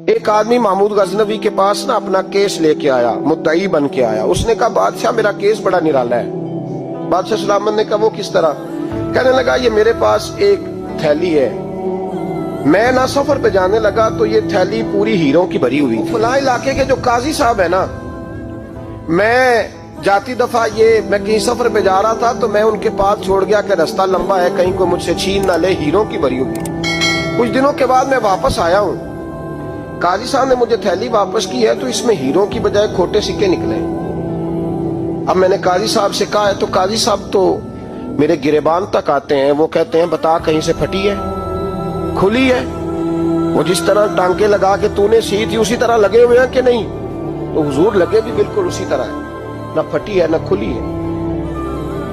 ایک آدمی محمود غزنوی کے پاس نا اپنا کیس لے کے آیا، مدعی بن کے آیا۔ اس نے کہا بادشاہ میرا کیس بڑا نرالا ہے۔ بادشاہ سلامت نے کہا وہ کس طرح؟ کہنے لگا یہ میرے پاس ایک تھیلی ہے، میں نہ سفر پہ جانے لگا تو یہ تھیلی پوری ہیروں کی بھری ہوئی تھی۔ فلاں علاقے کے جو قاضی صاحب ہے نا، میں جاتی دفعہ میں کہیں سفر پہ جا رہا تھا تو میں ان کے پاس چھوڑ گیا کہ رستہ لمبا ہے، کہیں کو مجھ سے چھین نہ لے، ہیروں کی بھری ہوئی۔ کچھ دنوں کے بعد میں واپس آیا ہوں، قاضی صاحب نے مجھے تھیلی واپس کی ہے تو اس میں ہیروں کی بجائے کھوٹے سکے نکلے۔ اب میں نے قاضی صاحب سے کہا ہے تو قاضی صاحب تو میرے گریبان تک آتے ہیں، وہ کہتے ہیں بتا کہیں سے پھٹی ہے، کھلی ہے؟ وہ جس طرح ٹانکے لگا کے تو نے سی تھی اسی طرح لگے ہوئے ہیں کہ نہیں؟ تو حضور لگے بھی بالکل اسی طرح ہے، نہ پھٹی ہے نہ کھلی ہے۔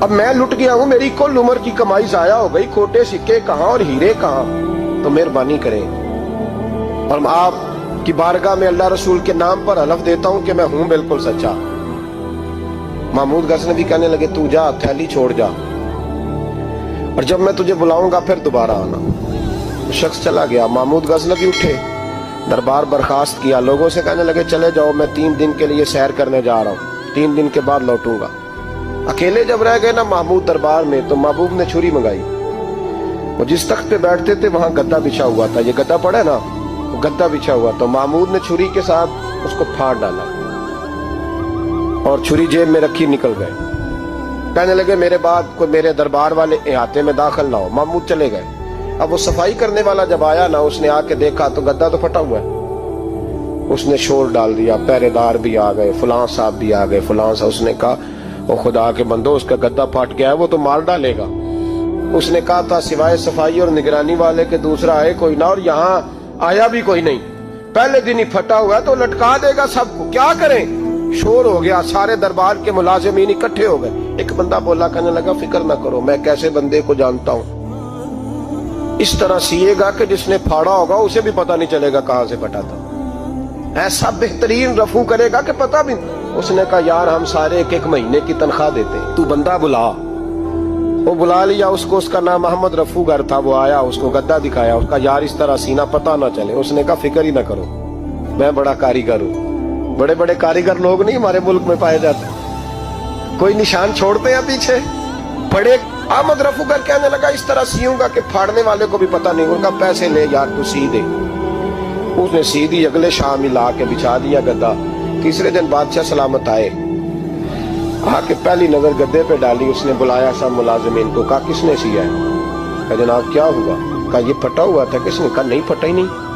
اب میں لٹ گیا ہوں، میری کل عمر کی کمائی ضائع ہو گئی، کھوٹے سکے کہاں اور ہیرے کہاں؟ تو مہربانی کریں اور آپ کی بارگاہ میں اللہ رسول کے نام پر حلف دیتا ہوں کہ میں ہوں بالکل سچا۔ محمود غزنوی کہنے لگے تو جا، تھیلی چھوڑ جا، اور جب میں تجھے بلاؤں گا پھر دوبارہ آنا۔ شخص چلا گیا۔ محمود غزنوی اٹھے، دربار برخاست کیا، لوگوں سے کہنے لگے چلے جاؤ، میں 3 دن کے لیے سیر کرنے جا رہا ہوں، 3 دن کے بعد لوٹوں گا۔ اکیلے جب رہ گئے نا محمود دربار میں تو محبوب نے چھری منگائی۔ وہ جس تخت پہ بیٹھتے تھے وہاں گدا بچھا ہوا تھا، یہ گدا پڑا ہے نا، وہ گدا بچھا ہوا، تو محمود نے چھری کے ساتھ اس کو پھاڑ ڈالا اور چھری جیب میں رکھی نکل گئے۔ کہنے لگے میرے بعد کوئی میرے دربار والے احاطے میں داخل نہ ہو۔ محمود چلے گئے۔ اب وہ صفائی کرنے والا جب آیا نا، اس نے آ کے دیکھا تو گدا تو پھٹا ہوا ہے۔ اس نے شور ڈال دیا، پہرے دار بھی آ گئے، فلاں صاحب بھی آ گئے، فلاں صاحب۔ اس نے کہا وہ خدا کے بندو، اس کا گدا پھٹ گیا ہے، وہ تو مار ڈالے گا۔ اس نے کہا تھا سوائے صفائی اور نگرانی والے کے دوسرا آئے کوئی نہ، اور یہاں آیا بھی کوئی نہیں، پہلے دن ہی پھٹا ہوا ہے تو لٹکا دے گا سب کو، کیا کریں؟ شور ہو گیا، سارے دربار کے ملازمین اکٹھے ہو گئے۔ ایک بندہ بولا، کہنے لگا فکر نہ کرو، میں کیسے بندے کو جانتا ہوں، اس طرح سیے گا کہ جس نے پھاڑا ہوگا اسے بھی پتہ نہیں چلے گا کہاں سے پھٹا تھا، ایسا بہترین رفو کرے گا کہ پتہ بھی۔ اس نے کہا یار ہم سارے 1 مہینے کی تنخواہ دیتے ہیں، تو بندہ بلا۔ وہ بلا لیا اس کو، اس کا نام محمد رفو گر تھا۔ وہ آیا، اس کو گدا دکھایا، اس کا یار اس طرح سینہ پتہ نہ چلے۔ اس نے کہا فکر ہی نہ کرو، میں بڑا کاریگر ہوں۔ بڑے بڑے کاریگر لوگ نہیں ہمارے ملک میں پائے جاتے، کوئی نشان چھوڑتے ہیں پیچھے؟ بڑے احمد رفو گر کہنے لگا اس طرح سیوں گا کہ پھاڑنے والے کو بھی پتہ نہیں ہوگا، پیسے لے یار تو سی دے۔ اس نے سی دی، اگلے شام ہی لا کے بچھا دیا گدا۔ تیسرے دن بادشاہ سلامت آئے، آ کے پہلی نظر گدے پہ ڈالی۔ اس نے بلایا سب ملازمین کو، کہا کس نے سیا ہے؟ کہا جناب کیا ہوا؟ کہا یہ پھٹا ہوا تھا۔ کس نے؟ کہا نہیں پھٹا ہی نہیں۔